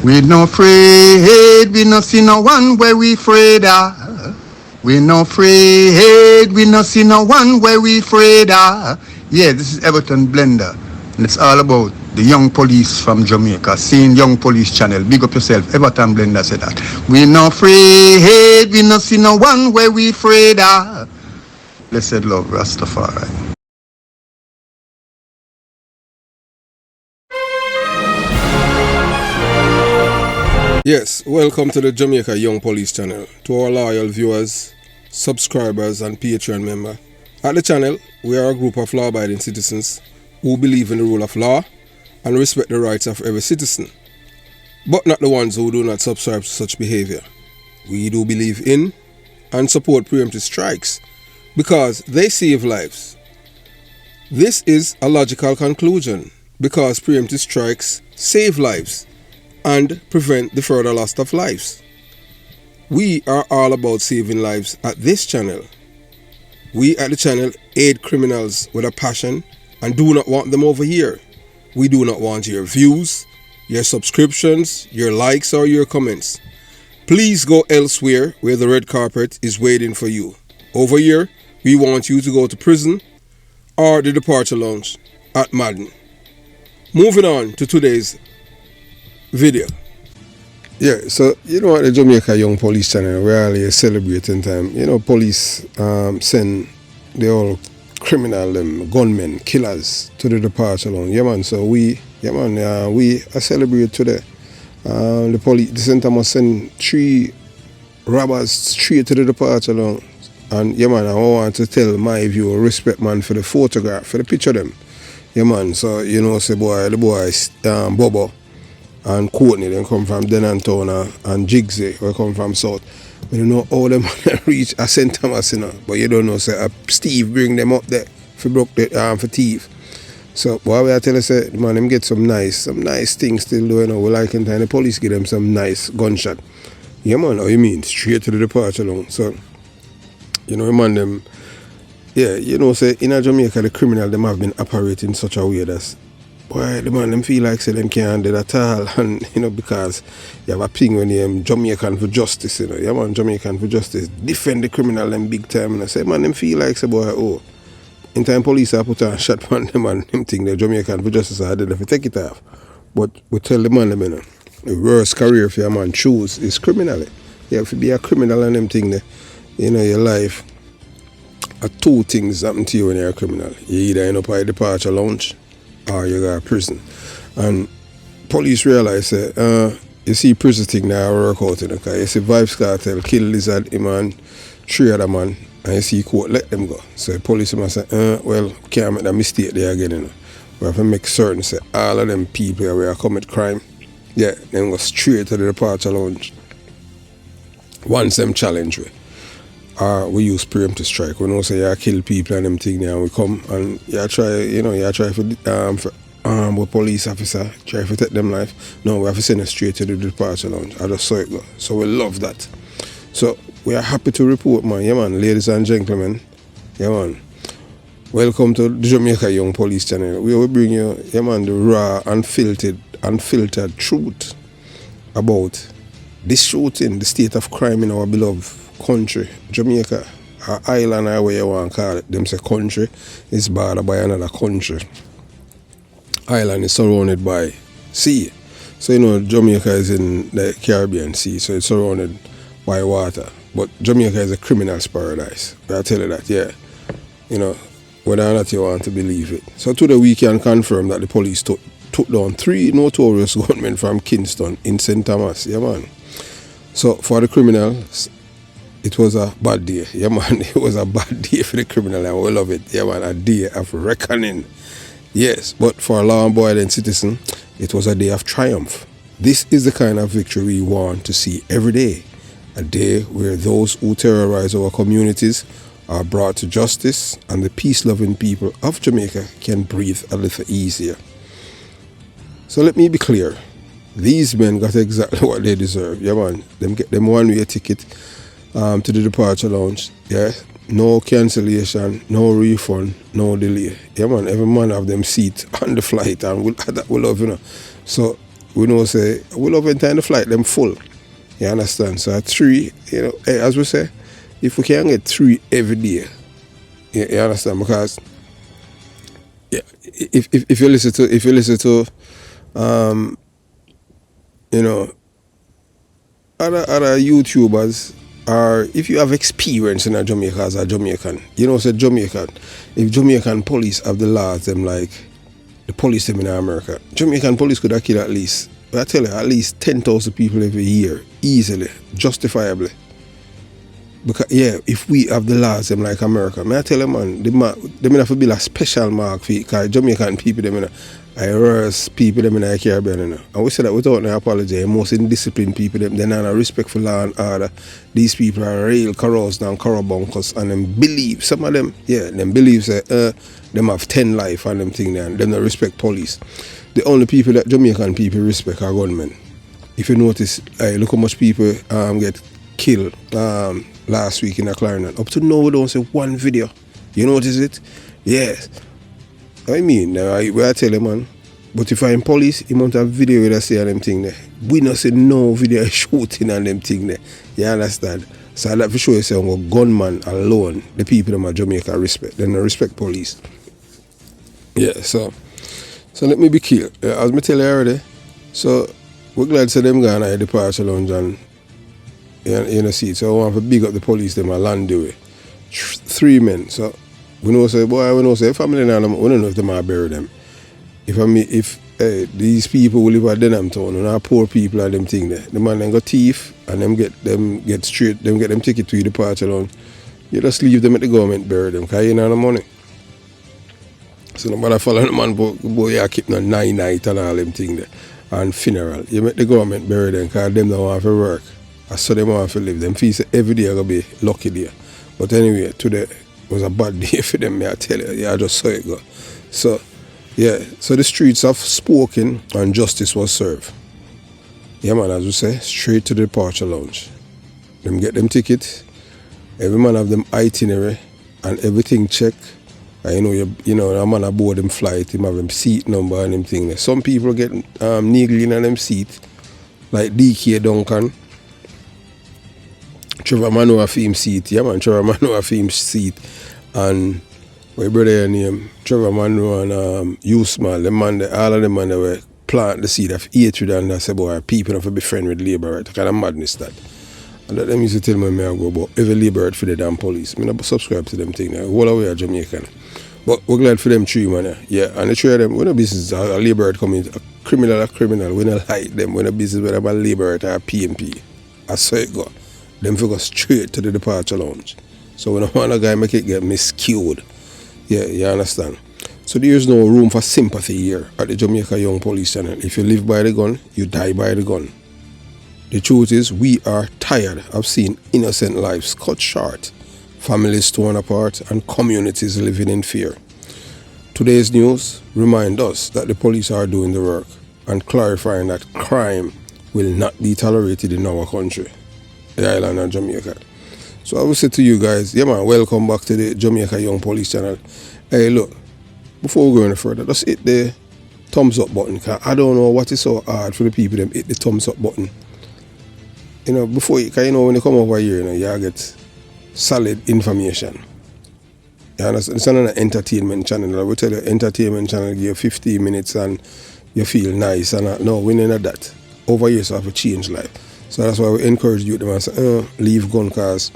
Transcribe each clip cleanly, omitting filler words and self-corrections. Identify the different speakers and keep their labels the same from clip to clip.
Speaker 1: We no afraid, we no see no one where we afraid of. We no afraid, we no see no one where we afraid of. Yeah, this is Everton Blender, and it's all about the young police from Jamaica. Seeing Young Police Channel. Big up yourself, Everton Blender said that. We no afraid, we no see no one where we afraid of. Blessed love, Rastafari.
Speaker 2: Yes, welcome to the Jamaica Young Police Channel. To our loyal viewers, subscribers and Patreon member. At the channel, we are a group of law-abiding citizens who believe in the rule of law and respect the rights of every citizen, but not the ones who do not subscribe to such behavior. We do believe in and support preemptive strikes because they save lives. This is a logical conclusion because preemptive strikes save lives and prevent the further loss of lives. We are all about saving lives at this channel. We at the channel aid criminals with a passion and do not want them over here. We do not want your views, your subscriptions, your likes or your comments. Please go elsewhere where the red carpet is waiting for you. Over here, we want you to go to prison or the departure lounge at Madden. Moving on to today's video. Yeah, so you know what, the Jamaica Young Police Channel, we're really celebrating time. You know, police send the all criminal, gunmen, killers to the departure lounge. Yeah man, so we are celebrate today. The police, the center must send 3 robbers straight to the departure lounge. And yeah man, I want to tell my viewer, respect man for the photograph, for the picture them. Yeah man, so you know, say boy, the boys Bobo and Courtney, they come from Denantona, and Jigsy, we come from South. We don't know how them reach a St. Thomas, you know, but you don't know, say, Steve bring them up there for broke the for thief. So, boy, I tell you, say, man, them get some nice things still doing, you know, we like in time, the police give them some nice gunshot. Yeah, man, how you mean? Straight to the departure lounge. So, you know, man, them, yeah, you know, say, in Jamaica, the criminal, them have been operating in such a way that's, boy, the man, them feel like say them can't do that at all, and you know, because you have a ping when you Jamaican for justice, you know, yeah man, Jamaican for justice, defend the criminal them big time, and I say, man, them feel like say, boy, oh, in time police I put a shot on them and them think they're Jamaican for justice, I did if you take it off, but we tell the man, them, you know, the worst career for your man choose is criminal. You have to be a criminal and them thing there, you know, your life, 2 things happen to you when you're a criminal. You either end up at a departure lounge or you go to prison. And police realize that you see prison thing now work out, you know, because you see Vibes Cartel kill Lizard, him and 3 other man, and you see court let them go. So the police must say, well, can't make that mistake there again, you know. We have to make certain say all of them people who are commit crime, yeah, then go straight to the departure lounge. Once them challenge we use preemptive strike. We know say you kill people and them thing there, and we come and you try for with police officer, try to take them life. No, we have to send them straight to the departure lounge. I just saw it go. So we love that. So we are happy to report, man. Yeah man, ladies and gentlemen. Yeah man. Welcome to the Jamaica Young Police Channel. We will bring you, yeah man, the raw, unfiltered truth about this shooting, the state of crime in our beloved country, Jamaica, or island, or where you want to call it. Them say country is bordered by another country. Island is surrounded by sea. So you know Jamaica is in the Caribbean Sea, so it's surrounded by water. But Jamaica is a criminal's paradise. I tell you that, yeah. You know, whether or not you want to believe it. So today we can confirm that the police took down 3 notorious gunmen from Kingston in St. Thomas. Yeah man. So for the criminals, it was a bad day. Yeah, man, it was a bad day for the criminal, and we love it. Yeah, man, a day of reckoning. Yes, but for a law-abiding citizen, it was a day of triumph. This is the kind of victory we want to see every day. A day where those who terrorize our communities are brought to justice, and the peace-loving people of Jamaica can breathe a little easier. So let me be clear. These men got exactly what they deserve. Yeah, man, them get them one-way ticket to the departure lounge. Yeah, no cancellation, no refund, no delay. Yeah man, every man have them seat on the flight, and that we love, you know. So we know say we love entire the flight them full. You understand? So at 3, as we say, if we can get 3 every day, you understand? Because yeah, if you listen to other YouTubers, or if you have experience in a Jamaica as a Jamaican, say Jamaican, if Jamaican police have the laws them like the police them in America, Jamaican police could have killed at least, I tell you, at least 10,000 people every year, easily, justifiably. Because if we have the laws them like America, I tell you, man, they have to build a special mark for it, because Jamaican people them worse people them in the Caribbean, and we say that without no apology, most indisciplined people them, they not respect for law and order. These people are real caroused and carabuncles, and them believe, some of them, them believe that them have 10 life and them thing there, and them not respect police. The only people that Jamaican people respect are gunmen. If you notice, look how much people get killed last week in a Clarinet. Up to now we don't see one video. You notice it? Yes. I mean, I tell you, man. But if I'm police, you must have video that say them thing there. We not see no video shooting on them thing there. You understand? So that for sure you say, gunman alone, the people them at Jamaica respect. They don't respect police. Yeah, so let me be clear. As I tell you already, so we're glad to them going at the departure lounge and see. So I want to big up the police them a land the way. 3 men. So we know say family now, we don't know if they might bury them. If these people who live at Denham town and are poor people and them thing there, the man then got thief and them get them ticket to the departure lounge. You just leave them at the government bury them, because you know the money. So no matter follow the man boy you keep no 9 night and all them thing there. And funeral. You make the government bury them because them don't want to work. I saw them want to live. Them feel say every day gonna be lucky day. But anyway, today was a bad day for them, I tell you. Yeah, I just saw it go. So so the streets have spoken and justice was served. Yeah man, as we say, straight to the departure lounge. Them get them ticket, every man have them itinerary and everything check. And a man aboard them flight, him have them seat number and them thing there. Some people get niggling on them seat, like DK Duncan. Trevor Manu have him seat, yeah man, Trevor Manu have him seat. And my brother name, Trevor Manu and Usman, all of them man, they were plant the seed of hatred and I say, boy, people have to be friend with Labour, right? Kind of madness that. And that them used to tell me I go about every Labour for the damn police. I never subscribe to them thing there. All the way at Jamaican. But we're glad for them 3 man. Yeah, and the 3 of them, when a business a Labour coming, a criminal, we don't like them. When a business with a Labour or PMP, I saw it go. Them for go straight to the departure lounge. So we don't want a guy make it get miscued. Yeah, you understand? So there's no room for sympathy here at the Jamaica Young Police Channel. If you live by the gun, you die by the gun. The truth is, we are tired of seeing innocent lives cut short, families torn apart, and communities living in fear. Today's news reminds us that the police are doing the work and clarifying that crime will not be tolerated in our country, the island of Jamaica. So I will say to you guys, yeah man, welcome back to the Jamaica Young Police Channel. Hey look, before we go any further, just hit the thumbs up button, because I don't know what is so hard for the people to hit the thumbs up button. Before you, because when you come over here, you get solid information. You understand? It's not an entertainment channel. I will tell you, entertainment channel give you 15 minutes and you feel nice. And no, we need that. Over here, so I have to change life. So that's why we encourage you to say, leave gun, because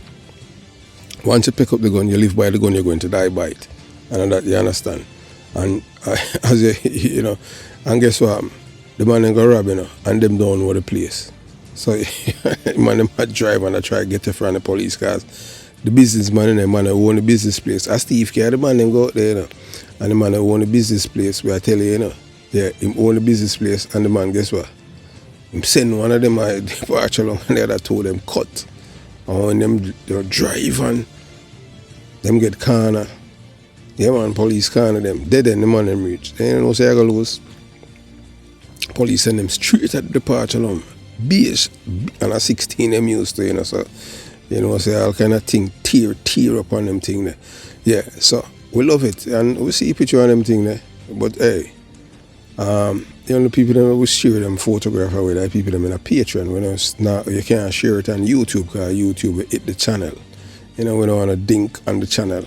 Speaker 2: once you pick up the gun, you live by the gun, you're going to die by it. And that you understand. And as you, and guess what? The man ain't gonna rob, and them don't know the place. So man, them might drive and I try to get you from the police, cars. The businessman and the man who own the business place. As Steve Care, the man them go out there, and the man who own the business place, where I tell you, yeah, him own the business place, and the man, guess what? Him send one of them a departure along, and the other told them cut. And when them drive and them get corner. Yeah man, police corner them. Dead end the man them reach. They don't know say I go lose. Police send them straight at the departure along. Beige and a 16 them used to, so say all kind of thing tear up on them thing there. Yeah, so we love it and we see a picture on them thing there. But hey, the only people that will share them photograph with are people that in a Patreon. When it's not, you can't share it on YouTube because YouTube will hit the channel. We don't want to dink on the channel.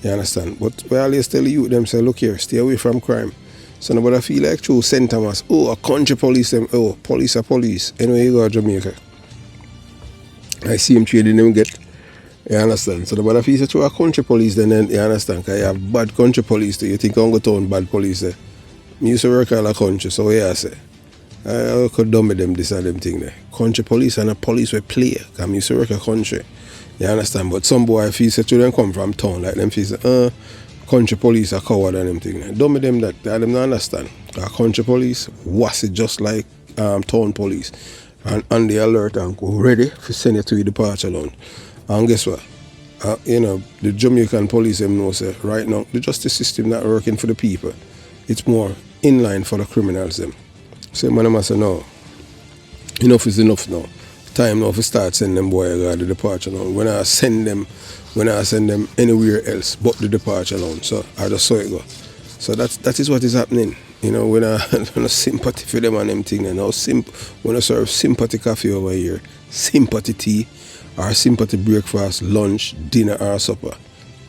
Speaker 2: You understand? But we always tell you them, say, look here, stay away from crime. So nobody feel like through St. Thomas, a country police them, police are police. Anyway, you go to Jamaica. I see him trading them get. You understand? So nobody feel through a country police, then you understand? Because you have bad country police too. You think I'm going to town bad police there. Me used to work all the country, so what I say? I could dumb them this and them thing there. Country police and a police will play. Because I used to work a country. You understand? But some boy feel say to them come from town, like them feel say, country police are coward and them thing. Dumb them that, they them not understand. Because country police was it just like town police. And on the alert and go ready to send you to your departure lounge. And guess what? The Jamaican police them know say right now the justice system not working for the people. It's more in line for the criminals them. So man must say no. Enough is enough now. Time now to start sending them boy to the departure lounge. When I send them anywhere else but the departure lounge. So I just saw it go. So that is what is happening. When I sympathy for them and them thing, when I serve sympathy coffee over here, sympathy tea, or sympathy breakfast, lunch, dinner or supper.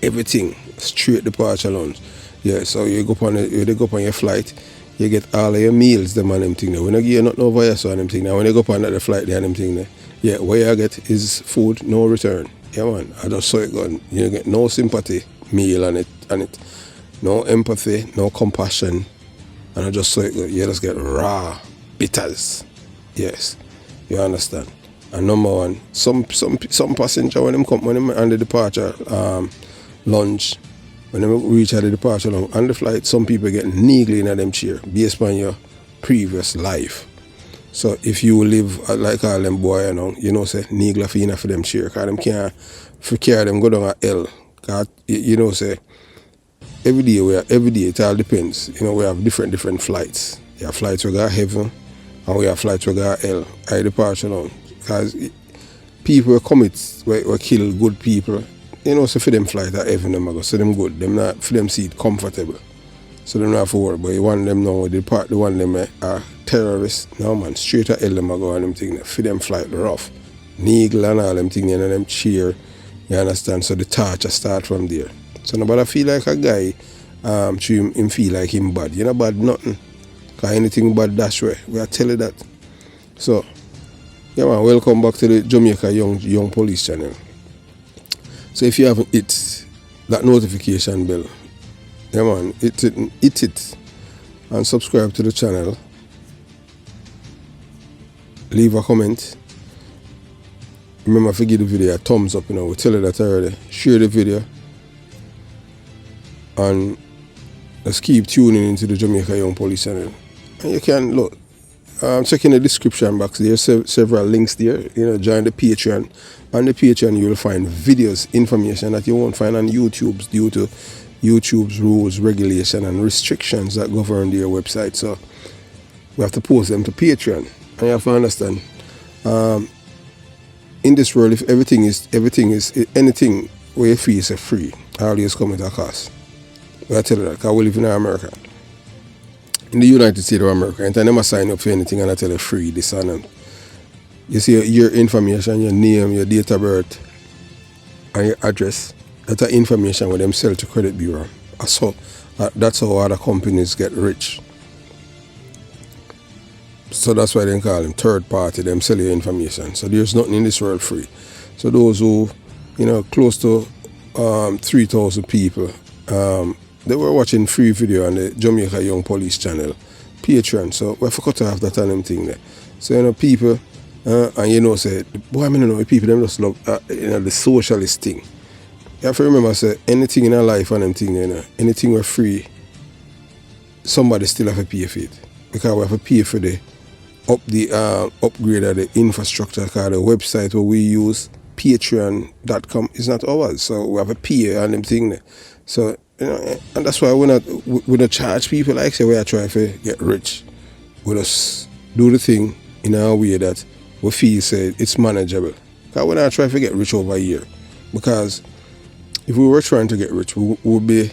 Speaker 2: Everything straight departure lounge. Yeah, so you go up on your flight, you get all of your meals, them and them thing there. When I give you nothing over here, so and them thing there. When you go up on the flight, they and them thing there. Yeah, what you get is food, no return. Yeah man, I just saw it gone. You get no sympathy meal on it. No empathy, no compassion. And I just saw it go. You just get raw bitters. Yes. You understand? And number one, some passenger when them on the departure lunch, when they reach at the departure lunch, on the flight, some people get niggly in them chair based on your previous life. So if you live like all them boy, say niggle for them chair, because them can't carry them go down a L. Cause say every day it all depends. We have different flights. We have flights we go heaven and we have flights we go hell. I departure now. Because people commit we kill good people. So for them flight at heaven them go, so them good. Them not for them seat comfortable. So them not have to worry. But you want them now the one them are terrorists. No man, straight at hell them go and them thing. For them flight rough. Neagle and all them thing and them cheer. You understand? So the torture start from there. So nobody feel like a guy him feel like him bad. You know bad nothing. Because anything bad dash way. We are telling that. So yeah man, welcome back to the Jamaica Young Police channel. So if you haven't hit that notification bell, yeah man, hit it and subscribe to the channel. Leave a comment. Remember to give the video a thumbs up, we tell you that already. Share the video. And let's keep tuning into the Jamaica Young Police channel. And you can look, check in the description box. There's several links there. Join the Patreon. On the Patreon, you will find videos, information that you won't find on YouTube due to YouTube's rules, regulation, and restrictions that govern their website. So we have to post them to Patreon. And you have to understand, in this world, if anything where you feel is free, always come at a cost. I tell you that because we live in America. In the United States of America, and I never sign up for anything and I tell you free, this and that. You see your information, your name, your date of birth, and your address. That's information with them sell to credit bureau. So that's how other companies get rich. So that's why they call them third party, them sell your information. So there's nothing in this world free. So those who, close to 3,000 people, they were watching free video on the Jamaica Young Police channel, Patreon. So we forgot to have that on them thing there. So people, and say, boy, people them just love the socialist thing. You have to remember, say anything in our life and them thing, anything we're free, somebody still have to pay for it. Because we have to pay for the upgrade of the infrastructure, because the website where we use, patreon.com, is not ours. So we have to pay on them thing there. So and that's why we don't charge people like say we are trying to get rich. We just do the thing in a way that we feel say it's manageable. Because we're not trying to get rich over here. Because if we were trying to get rich, we would be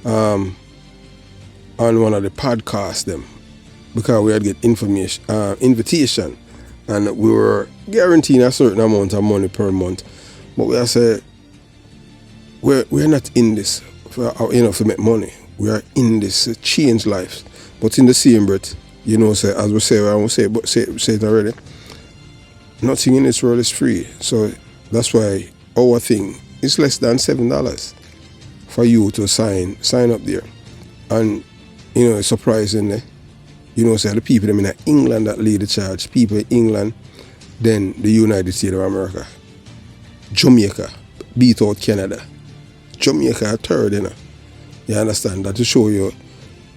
Speaker 2: on one of the podcasts them. because we had get invitation, and we were guaranteeing a certain amount of money per month. But we are say we're not in this for to make money. We are in this to change lives. But in the same breath, say as we say, I won't say, but say it already. Nothing in this world is free. So that's why our thing is less than $7 for you to sign up there. And surprisingly, say the people in England that lead the charge, people in England, then the United States of America, Jamaica beat out Canada. Jamaica third, You understand? That to show you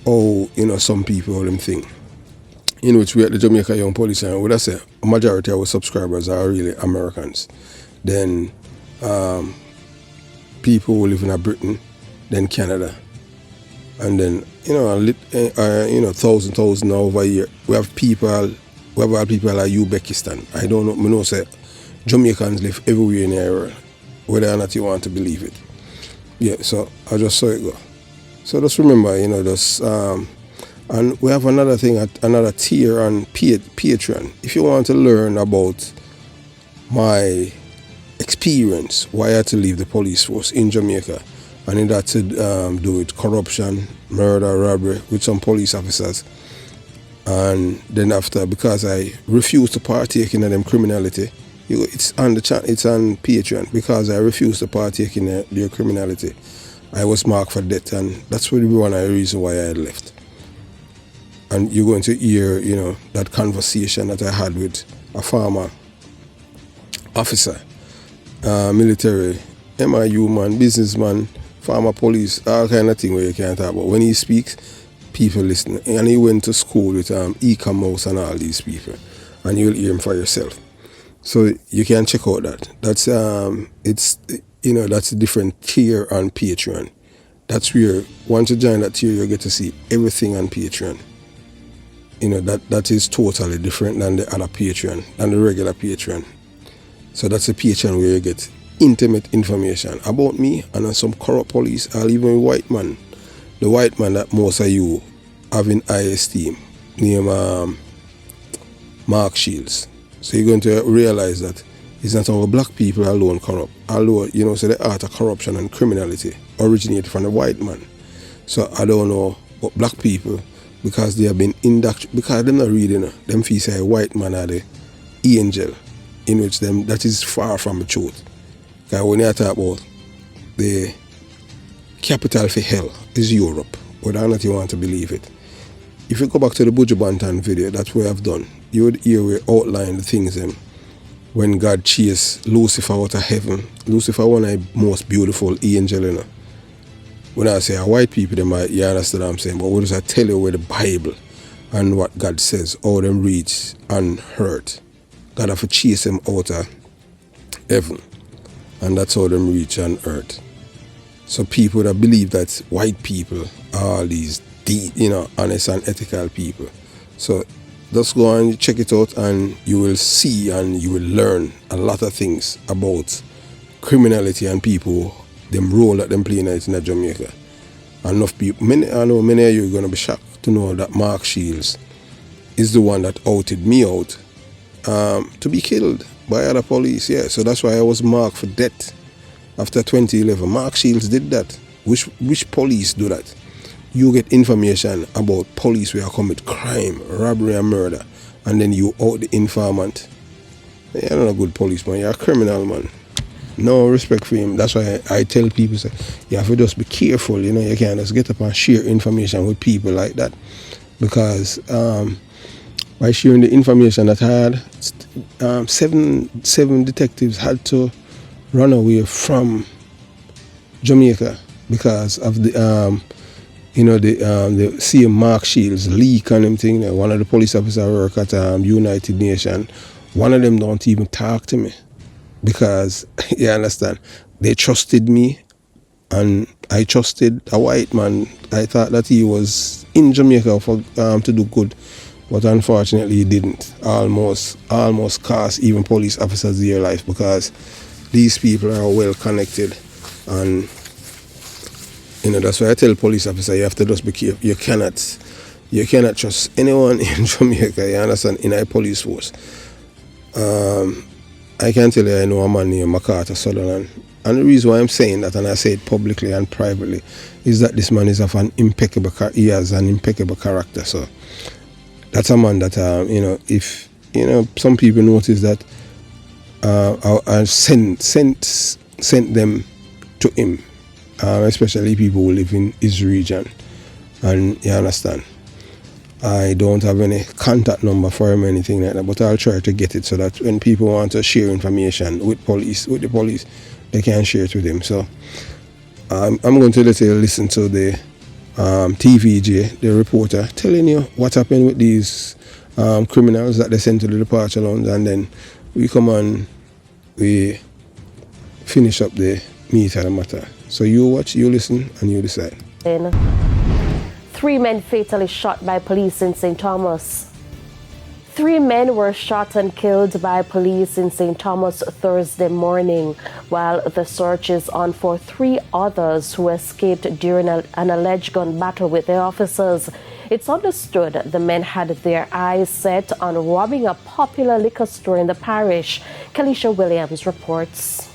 Speaker 2: how, some people them think. Which we at the Jamaica Young Police, and would I say a majority of our subscribers are really Americans. Then people who live in Britain, then Canada. And then, thousand over here. We have people like Uzbekistan. I don't know, I know say Jamaicans live everywhere in the world, whether or not you want to believe it. Yeah, so I just saw it go. So just remember, and we have another thing, another tier on Patreon. If you want to learn about my experience, why I had to leave the police force in Jamaica, and it had to do with corruption, murder, robbery with some police officers. And then after, because I refused to partake in them criminality, it's on it's on Patreon, because I refused to partake in their criminality, I was marked for death, and that's really one of the reasons why I had left. And you're going to hear, that conversation that I had with a former officer, military, MIU man, businessman, former police, all kind of thing where you can't talk about. When he speaks, people listen. And he went to school with e-commerce and all these people, and you'll hear him for yourself. So you can check out that. That's that's a different tier on Patreon. That's where once you join that tier, you get to see everything on Patreon. That is totally different than the other Patreon, than the regular Patreon. So that's a Patreon where you get intimate information about me and on some corrupt police, or even white man. The white man that most of you have in high esteem, named Mark Shields. So you're going to realize that it's not all black people alone corrupt. Although, so the art of corruption and criminality originated from the white man. So I don't know, but black people, because they have been indoctrinated, because they're not reading, them feel say a white man are the angel, in which them, that is far from the truth. Because when you talk about the capital for hell is Europe, whether or not you want to believe it. If you go back to the Buju Banton video, that's what I've done. You would hear we outline the things when God chased Lucifer out of heaven. Lucifer one of the most beautiful angel, When I say white people, you understand what I'm saying, but what does I tell you with the Bible and what God says, how them reach and hurt. God have to chase them out of heaven, and that's how them reach on earth. So people that believe that white people are all these honest and ethical people. So just go and check it out, and you will see and you will learn a lot of things about criminality and people, them role that them play in Jamaica. Enough people, I know many of you are going to be shocked to know that Mark Shields is the one that outed me out to be killed by other police. Yeah, so that's why I was marked for death after 2011. Mark Shields did that. Which police do that? You get information about police where commit crime, robbery and murder, and then you out the informant. You're not a good policeman, you're a criminal, man. No respect for him. That's why I tell people, say, you have to just be careful, you can't just get up and share information with people like that. Because by sharing the information that I had, seven detectives had to run away from Jamaica because of the same Mark Shields leak and them thing. One of the police officers work at United Nations. One of them don't even talk to me because, you understand, they trusted me and I trusted a white man. I thought that he was in Jamaica for to do good, but unfortunately he didn't. Almost cost even police officers their life, because these people are well connected. And that's why I tell police officers, you have to just be careful. You cannot You cannot trust anyone in Jamaica, you understand, in a police force. I can tell you I know a man named MacArthur Sutherland. And the reason why I'm saying that, and I say it publicly and privately, is that this man is of an impeccable, he has an impeccable character. So that's a man that, if, some people notice that I sent them to him, especially people who live in his region. And you understand, I don't have any contact number for him or anything like that, but I'll try to get it so that when people want to share information with the police, they can share it with him. So I'm going to let you listen to the TVJ, the reporter, telling you what happened with these criminals that they sent to the departure lounge, and then we come on, we finish up the meat of the matter. So you watch, you listen, and you decide.
Speaker 3: 3 men fatally shot by police in St. Thomas. 3 men were shot and killed by police in St. Thomas Thursday morning, while the search is on for 3 others who escaped during an alleged gun battle with the officers. It's understood the men had their eyes set on robbing a popular liquor store in the parish. Kalisha Williams reports.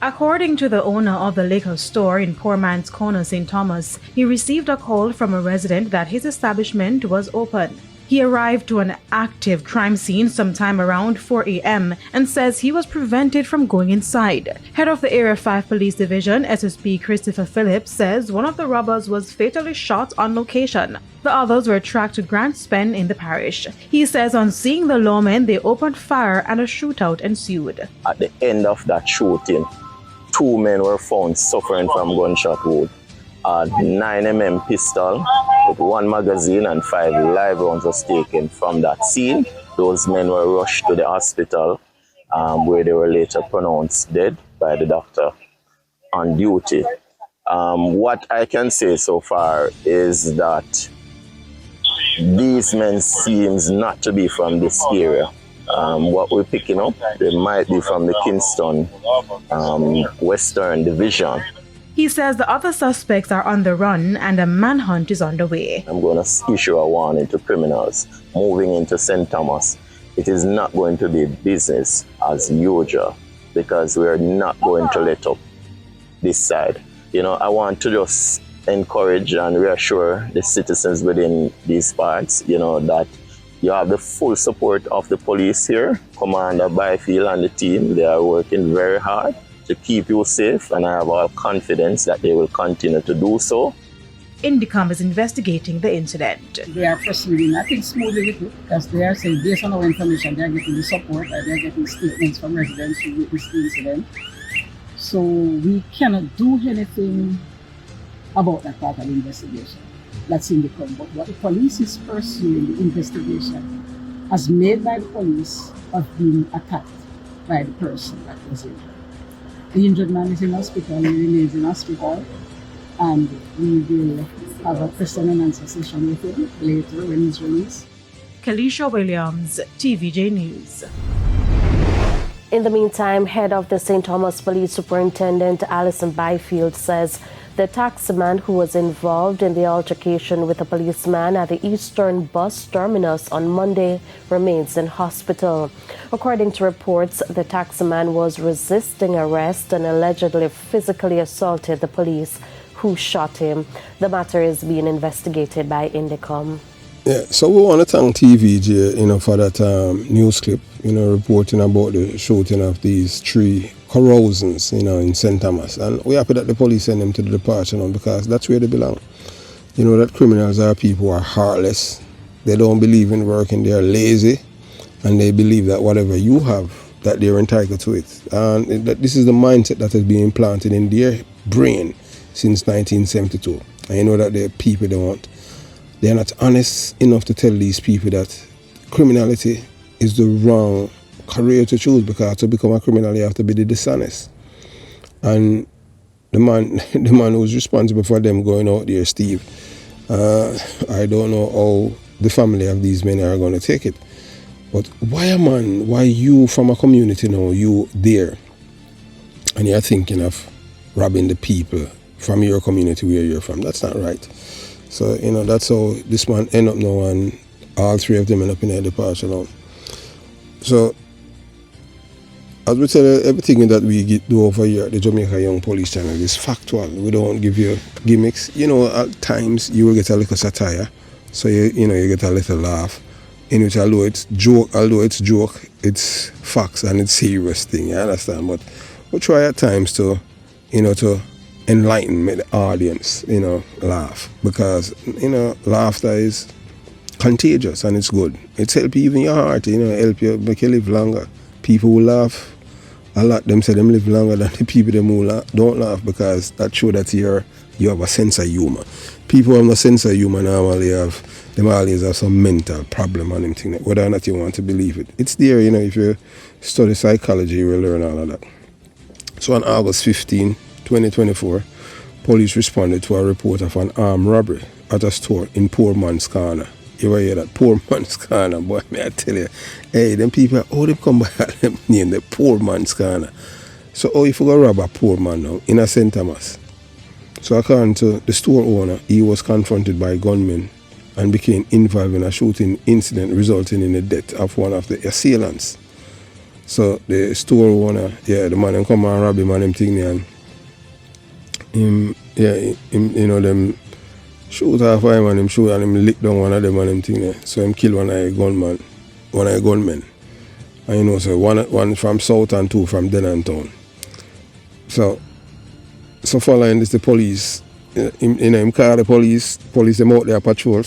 Speaker 4: According to the owner of the liquor store in Poor Man's Corner, St. Thomas, he received a call from a resident that his establishment was open. He arrived to an active crime scene sometime around 4 a.m. and says he was prevented from going inside. Head of the Area 5 Police Division, SSP Christopher Phillips, says one of the robbers was fatally shot on location. The others were tracked to Grant Spen in the parish. He says on seeing the lawmen, they opened fire and a shootout ensued.
Speaker 5: At the end of that shooting, 2 men were found suffering from gunshot wound. A 9mm pistol with 1 magazine and 5 live rounds was taken from that scene. Those men were rushed to the hospital where they were later pronounced dead by the doctor on duty. What I can say so far is that these men seems not to be from this area. What we're picking up, they might be from the Kingston Western Division.
Speaker 4: He says the other suspects are on the run and a manhunt is underway.
Speaker 5: I'm going to issue a warning to criminals moving into St. Thomas. It is not going to be business as usual because we are not going to let up this side. I want to just encourage and reassure the citizens within these parts, that you have the full support of the police here. Commander Byfield and the team, they are working very hard to keep you safe, and I have all confidence that they will continue to do so.
Speaker 4: Indicom is investigating the incident.
Speaker 6: They are proceeding, I think, smoothly with it, because they are saying, based on our information, they are getting the support, and they are getting statements from residents who witnessed the incident. So we cannot do anything about that part of the investigation. That's in the come. But what the police is pursuing, the investigation, as made by the police of being attacked by the person that was injured. The injured man is in hospital, he remains in hospital, and we will have a question and answer session with him later when he's released.
Speaker 4: Kalisha Williams, TVJ News.
Speaker 3: In the meantime, head of the St. Thomas Police Superintendent Alison Byfield says the taximan who was involved in the altercation with a policeman at the Eastern Bus Terminus on Monday remains in hospital. According to reports, the taximan was resisting arrest and allegedly physically assaulted the police who shot him. The matter is being investigated by Indicom.
Speaker 2: Yeah, so we want to thank TVJ, for that news clip, reporting about the shooting of these 3 carousings, in St. Thomas. And we're happy that the police send them to the departure now because that's where they belong. That criminals are people who are heartless. They don't believe in working, they're lazy, and they believe that whatever you have, that they're entitled to it. And that this is the mindset that has been implanted in their brain since 1972. And that the people they're not honest enough to tell these people that criminality is the wrong career to choose, because to become a criminal you have to be the dishonest. And the man who's responsible for them going out there, Steve, I don't know how the family of these men are going to take it. But why a man, why you from a community now, you there, and you're thinking of robbing the people from your community where you're from? That's not right. So, that's how this man end up now, and all three of them end up in a departure now. So, as we tell you, everything that we do over here at the Jamaica Young Police Channel is factual. We don't give you gimmicks. At times you will get a little satire, so you get a little laugh. In which, although it's joke, it's facts and it's serious thing. You understand? But we try at times to, to enlighten the audience. Laugh, because laughter is contagious and it's good. It's help you even your heart. Help you make you live longer. People who laugh a lot, them say them live longer than the people them who don't laugh, because that show that you have a sense of humor. People who have no sense of humor normally always have some mental problem and them thing, whether or not you want to believe it. It's there, if you study psychology, you will learn all of that. So on August 15, 2024, police responded to a report of an armed robbery at a store in Poor Man's Corner. You ever hear that? Poor Man's Corner, boy, may I tell you. Hey, them people, they come by them name, the Poor Man's Corner. So if you go rob a poor man now, in a St. Thomas. So according to the store owner, he was confronted by gunmen and became involved in a shooting incident resulting in the death of one of the assailants. So the store owner, the man them come and rob him and them thing there, and them shoot off him and him shoot and him lick down one of them and them thing there. So him kill one of the gunmen. And so one from South and two from Denton. So following this, the police, him call the police them out there patrol,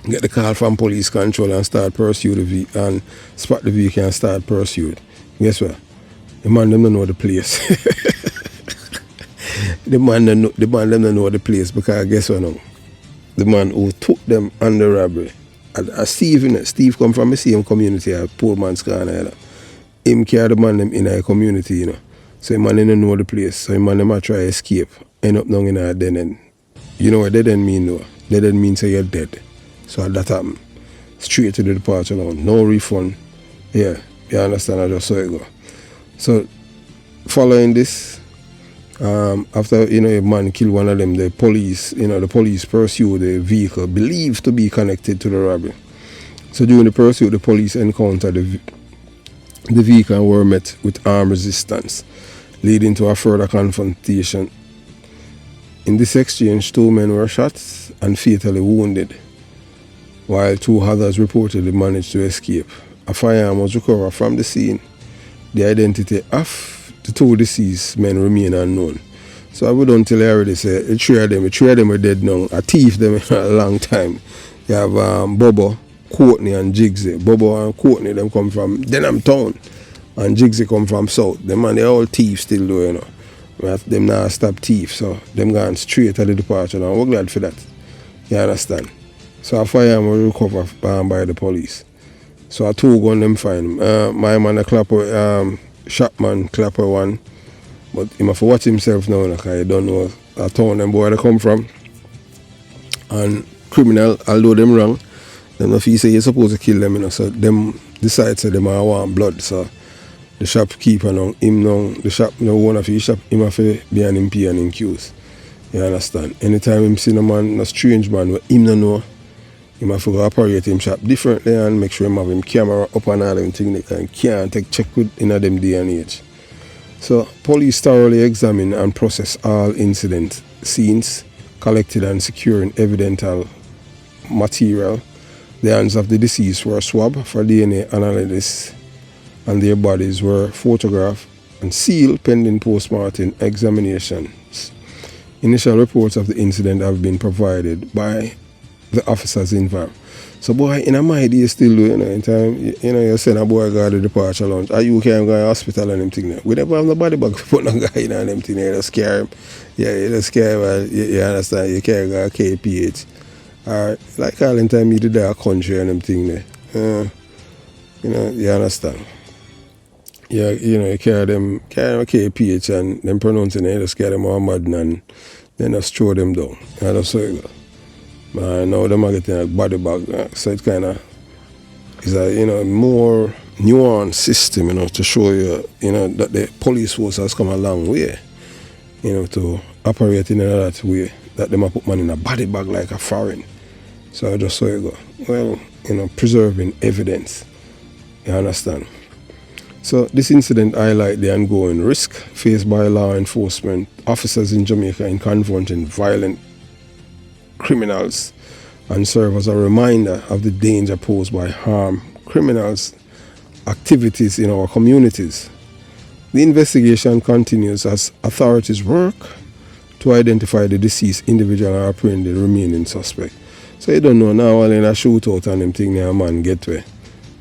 Speaker 2: get the call from police control and start pursue the vehicle, and spot the vehicle and start pursuit. Guess what? The man them don't know the place. the man them don't know the place, because guess what now? The man who took them on the robbery, Steve come from the same community as Poor Man's Corner. Him carry the man them in a community, So the man didn't know the place. So the man them try to escape. End up down in a dead end. You know what dead end mean though? Dead end means you're dead. So that happened. Straight to the departure now. No refund. Yeah, you understand? I just saw it go. So following this, after a man killed one of them, the police pursue the vehicle believed to be connected to the robbery. So during the pursuit, the police encountered the vehicle and were met with armed resistance, leading to a further confrontation. In this exchange, 2 men were shot and fatally wounded, while 2 others reportedly managed to escape. A firearm was recovered from the scene. The identity of the 2 deceased men remain unknown. So I would don't tell you already say the 3 of them are dead now. I thief them in a long time. You have Bobo, Courtney and Jigsy. Bobo and Courtney them come from Denham Town, and Jigsy come from South. Them man, they all thieves still though, Them now stop thief, so them gone straight to the departure now. We're glad for that. You understand? So a firearm was recovered by the police. So a 2 gun them find. My man a clapper, Shopman clapper one, but he must watch himself now because he don't know a town them boy they come from. And criminal, although them wrong, them if he say you're supposed to kill them, so them decide say them are want blood. So the shopkeeper now, the shop, one of his shop, him have to be an MP and accused. You understand? Anytime him see a strange man where him don't know, him have to go operate him shop differently and make sure him have him camera up and all them things they can't take check with in them day and age. So police thoroughly examine and process all incident scenes, collected and securing evidential material. The hands of the deceased were swabbed for DNA analysis, and their bodies were photographed and sealed pending post-mortem examinations. Initial reports of the incident have been provided by the officers involved. So boy, in my idea still do, in time, you send a boy go to the departure lounge, or you can go to the hospital and them thing there. We never have no body bag to put no guy in and them thing there, you just scare him. Yeah, you just scare him, you understand, you can't go to KPH. Or like all the time you did that country and them thing there. You understand. Yeah, you carry them KPH and them pronouncing it, just carry them all mad and then just throw them down. And that's how it go. Now them are getting a body bag, so it kind of is a more nuanced system, to show you, that the police force has come a long way, to operate in that way. that them a put man in a body bag like a foreign. So I just saw it go. Well, preserving evidence. You understand? So this incident highlights the ongoing risk faced by law enforcement officers in Jamaica in confronting violent criminals and serve as a reminder of the danger posed by harm criminals' activities in our communities. The investigation continues as authorities work to identify the deceased individual and apprehend the remaining suspect. So you don't know now, while in a shootout and them thing, a man get where.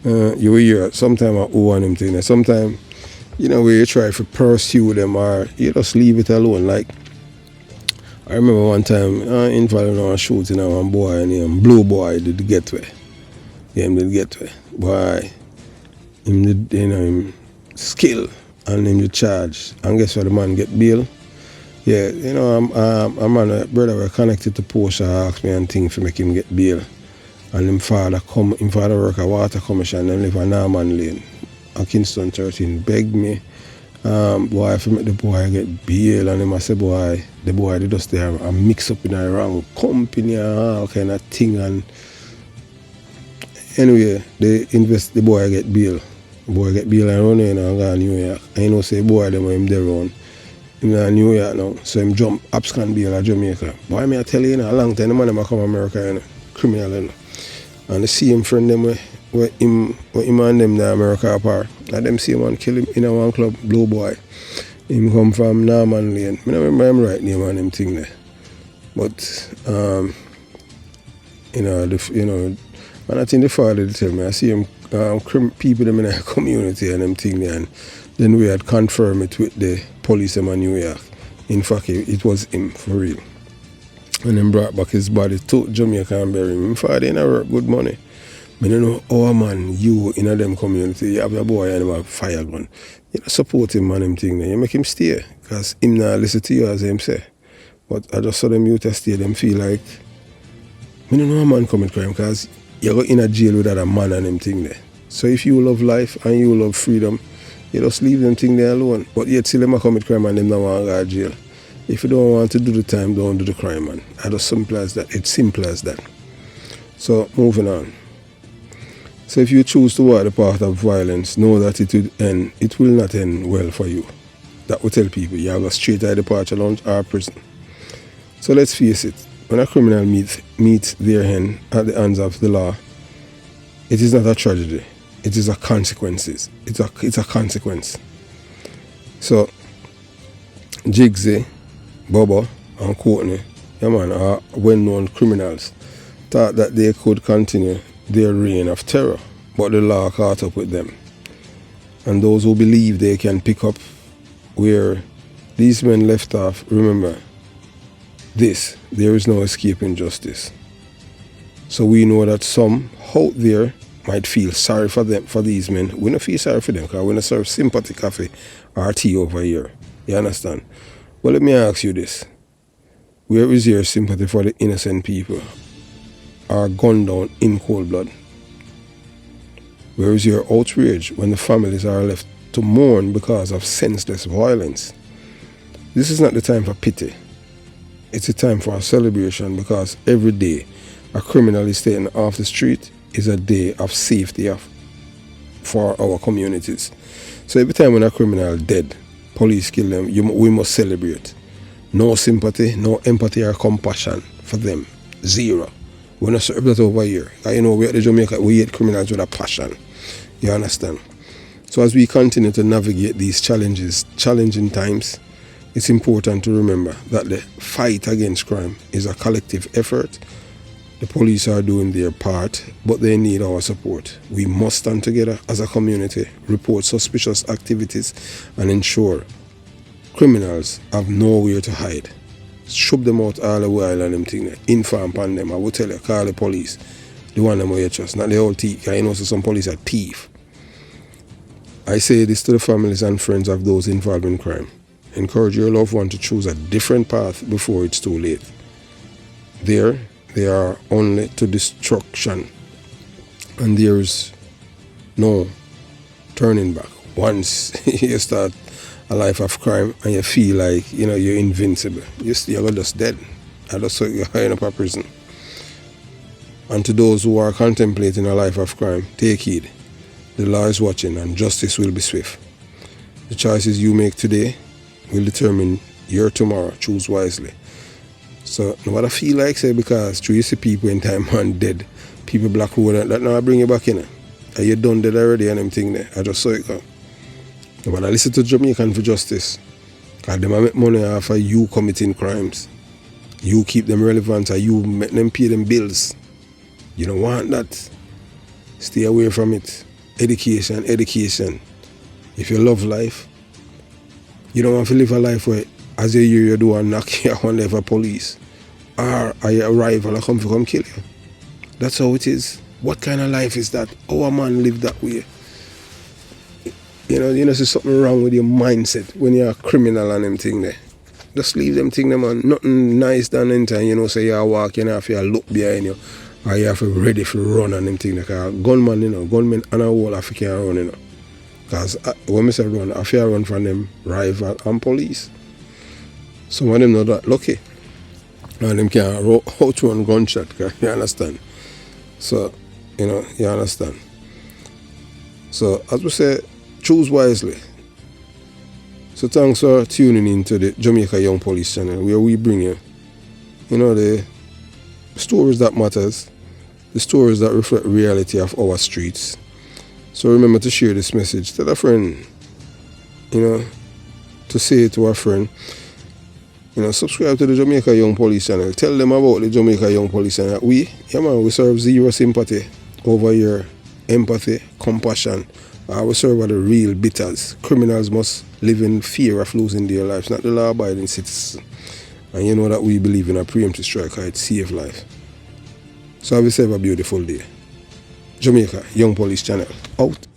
Speaker 2: You will hear sometimes I owe on them thing. Sometimes, where you try to pursue them or you just leave it alone. Like, I remember one time involved in a shooting of one boy named Blue Boy did get where. Yeah, him did get where. Boy, him did, him skill and him did charge. And guess what, the man get bail? Yeah, a man, a brother were connected to Porsche asked me and things to make him get bail. And him father work at Water Commission and live on Norman Lane. And Kingston 13 begged me, boy, if make the boy get bail, and him I say, boy, the boy they just there and mix up in a wrong company and all kind of thing. And anyway, the boy get bail. The boy get bail and run in and go to New York. And say boy them him there run. Him in New York now. So him jump abscond bail at Jamaica. Boy, me I tell you, a long time the man them come America, criminal. And the same friend them where him and them in America apart. And them see one kill him in a one club, Blue Boy. Him come from Norman Lane. I don't remember him right name and them thing there. But and I think the father did tell me, I see him people them in a community and them thing there, and then we had confirmed it with the police in New York. In fact, it was him for real. And then brought back his body to Jamaica and bury him. In fact, they never good money. I don't know how man, you in a them community, you have a boy and a fire gun. You support him and him thing there. You make him stay. Because him not listen to you as him say. But I just saw them youth stay, them feel like, I don't know a man commit crime because you go in a jail without a man and them thing there. So if you love life and you love freedom, you just leave them thing there alone. But yet still them a commit crime and them don't want to go to jail. If you don't want to do the time, don't do the crime, man. It's as simple as that. It's simple as that. So, moving on. So, if you choose to walk the path of violence, know that it will not end well for you. That will tell people you have a straight at departure lounge or prison. So, let's face it. When a criminal meets their end at the hands of the law, it is not a tragedy. It is a consequence. It's a consequence. So, Jigsy, Bobo and Courtney, are well-known criminals, thought that they could continue their reign of terror, but the law caught up with them. And those who believe they can pick up where these men left off, remember this, there is no escaping justice. So we know that some out there might feel sorry for these men. We don't feel sorry for them because we don't serve sympathy coffee or tea over here. You understand? Well, let me ask you this. Where is your sympathy for the innocent people are gunned down in cold blood? Where is your outrage when the families are left to mourn because of senseless violence? This is not the time for pity. It's a time for a celebration because every day a criminal is taken off the street is a day of safety for our communities. So every time when a criminal dead, police kill them, we must celebrate. No sympathy, no empathy or compassion for them. Zero. We're not serve that over here. We at the Jamaica, we hate criminals with a passion. You understand? So as we continue to navigate these challenging times, it's important to remember that the fight against crime is a collective effort. The police are doing their part, but they need our support. We must stand together as a community, report suspicious activities, and ensure criminals have nowhere to hide. Shove them out all the while and them thing there. Inform upon them. I will tell you, call the police. The one them where you trust. Not the whole thief. So some police are thief. I say this to the families and friends of those involved in crime. Encourage your loved one to choose a different path before it's too late. They are only to destruction, and there's no turning back. Once you start a life of crime and you feel like you're invincible, you're just dead. I just saw you high up a prison. And to those who are contemplating a life of crime, take heed. The law is watching and justice will be swift. The choices you make today will determine your tomorrow. Choose wisely. So no matter feel like say because you see people in time man dead, people black road that now I bring you back in. Are you done dead already and them thing there? I just saw it go. No matter listen to Jamaican for justice. Because them make money off of you committing crimes. You keep them relevant and you make them pay them bills. You don't want that. Stay away from it. Education, education. If you love life, you don't want to live a life where as you hear you do and knock you on the police. Or you arrive and come kill you. That's how it is. What kind of life is that? How a man live that way? You know, there's something wrong with your mindset when you're a criminal and them thing there. Just leave them thing them on. Nothing nice done anytime, say you walk, you have to look behind you. Or you have to be ready for run and them thing. Like a gunman, gunmen and a whole African run, Because when I say run, I feel run from them rival and police. Some of them know that lucky. And them can't outrun gunshot, you understand? So, you understand. So, as we say, choose wisely. So thanks for tuning in to the Jamaica Young Police channel, where we bring you, the stories that matters, the stories that reflect reality of our streets. So remember to share this message. Tell a friend, to say it to a friend. Subscribe to the Jamaica Young Police channel. Tell them about the Jamaica Young Police channel. We serve zero sympathy over here. Empathy, compassion. We serve the real bitters. Criminals must live in fear of losing their lives, not the law-abiding citizens. And you know that we believe in a preemptive strike, it saves life. So have yourself a beautiful day. Jamaica Young Police channel, out.